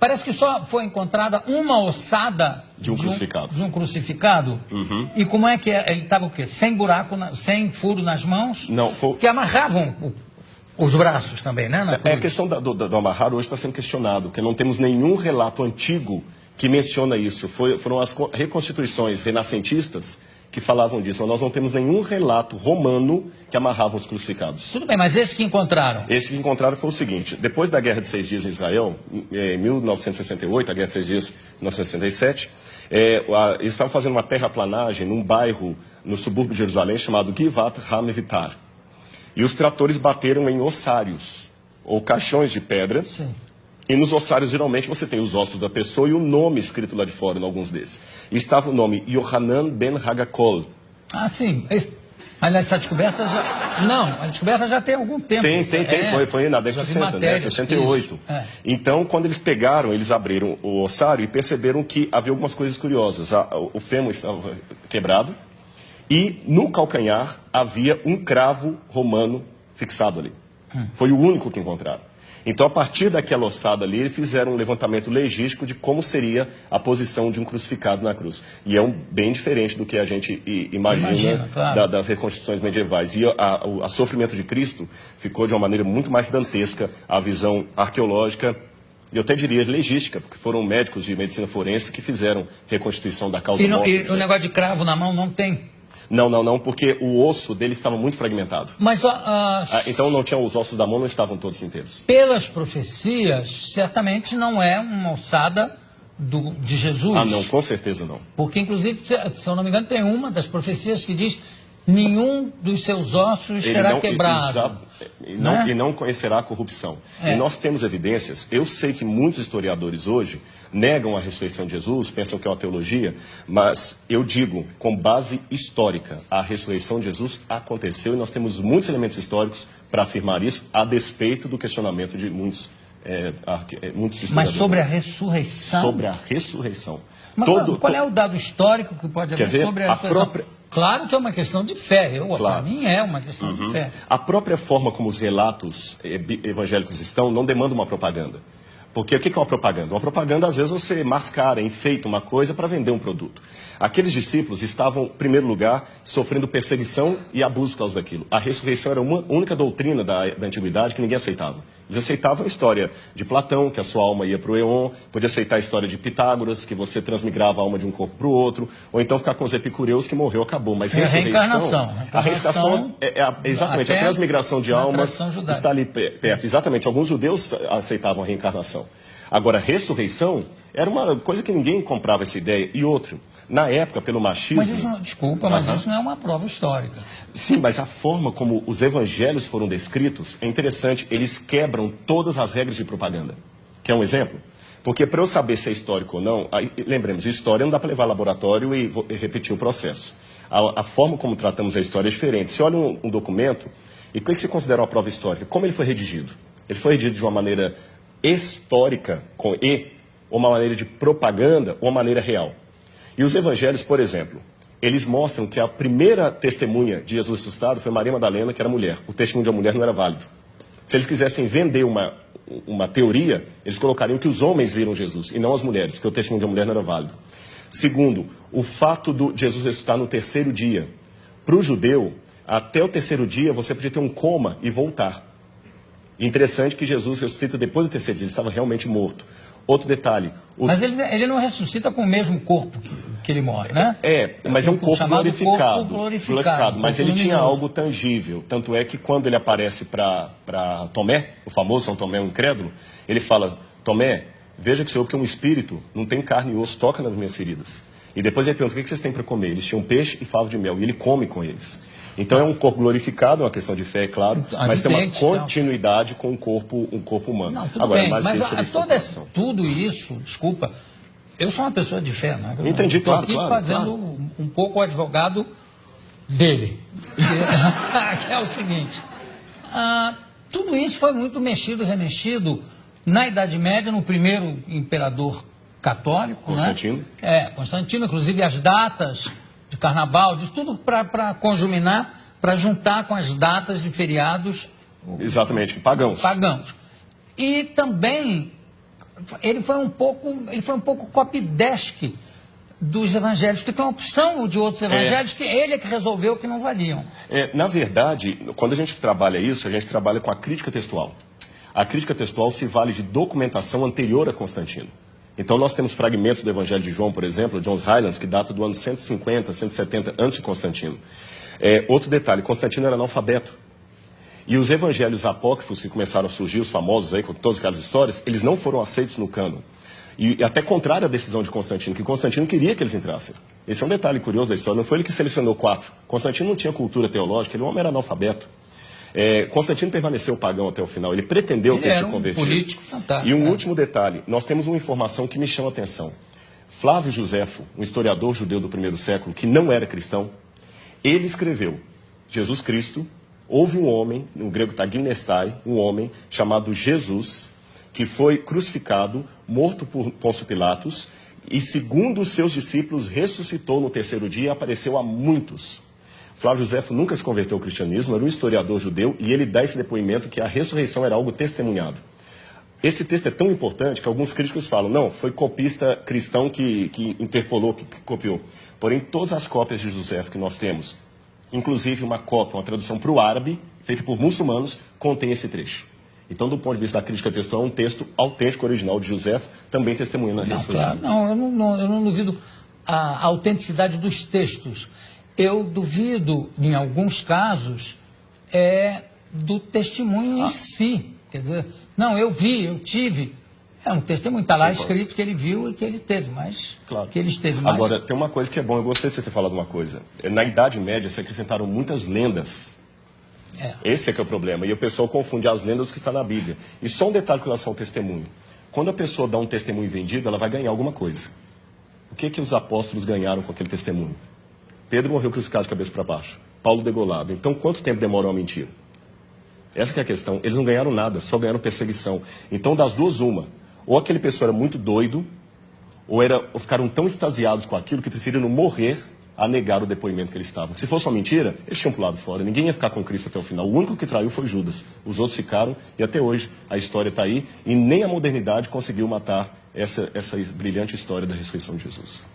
Parece que só foi encontrada uma ossada de um crucificado. De um crucificado. Uhum. E como é que é? Ele estava o quê? Sem buraco, sem furo nas mãos? Não, foi... Que amarravam os braços também, né? A questão do amarrar hoje está sendo questionado, porque não temos nenhum relato antigo que menciona isso. Foram as reconstituições renascentistas que falavam disso, mas nós não temos nenhum relato romano que amarrava os crucificados. Tudo bem, mas esse que encontraram? Esse que encontraram foi o seguinte: depois da Guerra de 6 Dias em Israel, em 1968, a Guerra de 6 Dias em 1967, eles estavam fazendo uma terraplanagem num bairro no subúrbio de Jerusalém chamado Givat HaMevitar. E os tratores bateram em ossários, ou caixões de pedra. Sim. E nos ossários, geralmente, você tem os ossos da pessoa e o nome escrito lá de fora, em alguns deles. E estava o nome Yohanan ben Hagakol. Ah, sim. Aliás, essa descoberta já... Não, a descoberta já tem algum tempo. Tem. Foi na década de 60, né? 68. Então, quando eles pegaram, eles abriram o ossário e perceberam que havia algumas coisas curiosas. O fêmur estava quebrado e no calcanhar havia um cravo romano fixado ali. Foi o único que encontraram. Então, a partir daquela ossada ali, eles fizeram um levantamento legístico de como seria a posição de um crucificado na cruz. E é bem diferente do que a gente imagina claro. Das reconstruções medievais. E o sofrimento de Cristo ficou de uma maneira muito mais dantesca, a visão arqueológica, e eu até diria legística, porque foram médicos de medicina forense que fizeram reconstituição da causa morte. E o negócio de cravo na mão não tem? Não, porque o osso dele estava muito fragmentado. Mas, então não tinha, os ossos da mão não estavam todos inteiros. Pelas profecias, certamente não é uma ossada de Jesus. Ah, não, com certeza não. Porque, inclusive, se eu não me engano, tem uma das profecias que diz: nenhum dos seus ossos será quebrado. E não conhecerá a corrupção. E nós temos evidências. Eu sei que muitos historiadores hoje negam a ressurreição de Jesus, pensam que é uma teologia, mas eu digo, com base histórica, a ressurreição de Jesus aconteceu e nós temos muitos elementos históricos para afirmar isso, a despeito do questionamento de muitos historiadores. Mas sobre a ressurreição? Sobre a ressurreição. Mas qual é o dado histórico que pode haver sobre a ressurreição? Claro que é uma questão de fé, para mim é uma questão de fé. A própria forma como os relatos evangélicos estão não demanda uma propaganda. Porque o que é uma propaganda? Uma propaganda, às vezes, você mascara, enfeita uma coisa para vender um produto. Aqueles discípulos estavam, em primeiro lugar, sofrendo perseguição e abuso por causa daquilo. A ressurreição era uma única doutrina da antiguidade que ninguém aceitava. Eles aceitavam a história de Platão, que a sua alma ia para o Éon, podia aceitar a história de Pitágoras, que você transmigrava a alma de um corpo para o outro, ou então ficar com os epicureus, que morreu, acabou. Mas ressurreição... A reencarnação exatamente, a transmigração de almas está ali perto. Exatamente, alguns judeus aceitavam a reencarnação. Agora, a ressurreição era uma coisa que ninguém comprava essa ideia. E outra, na época, pelo machismo... Mas isso mas isso não é uma prova histórica. Sim, mas a forma como os evangelhos foram descritos é interessante. Eles quebram todas as regras de propaganda. Quer um exemplo? Porque para eu saber se é histórico ou não, lembremos, história não dá para levar ao laboratório e repetir o processo. A forma como tratamos a história é diferente. Se olha um documento, e o que você considera uma prova histórica? Como ele foi redigido? Ele foi redigido de uma maneira histórica, com E, ou uma maneira de propaganda, ou uma maneira real. E os evangelhos, por exemplo, eles mostram que a primeira testemunha de Jesus ressuscitado foi Maria Madalena, que era mulher. O testemunho de uma mulher não era válido. Se eles quisessem vender uma teoria, eles colocariam que os homens viram Jesus, e não as mulheres, porque o testemunho de uma mulher não era válido. Segundo, o fato de Jesus ressuscitar no terceiro dia. Para o judeu, até o terceiro dia, você podia ter um coma e voltar. Interessante que Jesus ressuscita depois do terceiro dia, ele estava realmente morto. Outro detalhe... Mas ele não ressuscita com o mesmo corpo que ele morre, né? Mas é um corpo glorificado. Glorificado, mas ele tinha algo tangível. Tanto é que quando ele aparece para Tomé, o famoso São Tomé, o incrédulo, ele fala: Tomé, veja que o senhor, que um espírito não tem carne e osso, toca nas minhas feridas. E depois ele pergunta: o que vocês têm para comer? Eles tinham peixe e favo de mel, e ele come com eles. Então é um corpo glorificado, é uma questão de fé, é claro, mas tem uma continuidade com um corpo humano. Não, tudo bem, mas tudo isso, desculpa, eu sou uma pessoa de fé, né? Entendi, claro, estou aqui fazendo um pouco o advogado dele, que é o seguinte, tudo isso foi muito mexido, remexido na Idade Média, no primeiro imperador católico, Constantino. né? Constantino, inclusive as datas de carnaval, disso tudo para conjuminar, para juntar com as datas de feriados. Exatamente, pagãos. E também ele foi um pouco copydesk dos evangelhos, que tem uma opção de outros evangelhos que ele é que resolveu que não valiam. Na verdade, quando a gente trabalha isso, a gente trabalha com a crítica textual. A crítica textual se vale de documentação anterior a Constantino. Então nós temos fragmentos do Evangelho de João, por exemplo, John's Highlands, que data do ano 150, 170 antes de Constantino. Outro detalhe, Constantino era analfabeto. E os evangelhos apócrifos que começaram a surgir, os famosos aí, com todas aquelas histórias, eles não foram aceitos no cânon. E até contrário à decisão de Constantino, que Constantino queria que eles entrassem. Esse é um detalhe curioso da história, não foi ele que selecionou 4. Constantino não tinha cultura teológica, ele, o homem era analfabeto. Constantino permaneceu pagão até o final, ele pretendeu ter se convertido. Um político fantástico. E um último detalhe, nós temos uma informação que me chama a atenção. Flávio Josefo, um historiador judeu do primeiro século, que não era cristão, ele escreveu, Jesus Cristo, houve um homem, no grego está ginestai, um homem chamado Jesus, que foi crucificado, morto por Pôncio Pilatos, e segundo os seus discípulos, ressuscitou no terceiro dia e apareceu a muitos. Flávio Josefo nunca se converteu ao cristianismo, era um historiador judeu, e ele dá esse depoimento que a ressurreição era algo testemunhado. Esse texto é tão importante que alguns críticos falam, não, foi copista cristão que interpolou, que copiou. Porém, todas as cópias de Josefo que nós temos, inclusive uma cópia, uma tradução para o árabe, feita por muçulmanos, contém esse trecho. Então, do ponto de vista da crítica textual, é um texto autêntico, original de Josefo, também testemunhando a ressurreição. Claro, eu não duvido a autenticidade dos textos. Eu duvido, em alguns casos, do testemunho em si. Quer dizer, não, eu vi, eu tive. É um testemunho, está lá escrito que ele viu e que ele teve, mas claro. Que ele esteve mais. Agora, tem uma coisa que é bom, eu gostei de você ter falado uma coisa. Na Idade Média, se acrescentaram muitas lendas. Esse é que é o problema. E o pessoal confunde as lendas com o que está na Bíblia. E só um detalhe com relação ao testemunho. Quando a pessoa dá um testemunho vendido, ela vai ganhar alguma coisa. O que os apóstolos ganharam com aquele testemunho? Pedro morreu crucificado de cabeça para baixo. Paulo degolado. Então, quanto tempo demora uma mentira? Essa que é a questão. Eles não ganharam nada, só ganharam perseguição. Então, das duas, uma. Ou aquele pessoa era muito doido, ou ficaram tão extasiados com aquilo que preferiram morrer a negar o depoimento que eles estavam. Se fosse uma mentira, eles tinham pulado fora. Ninguém ia ficar com Cristo até o final. O único que traiu foi Judas. Os outros ficaram, e até hoje a história está aí, e nem a modernidade conseguiu matar essa brilhante história da ressurreição de Jesus.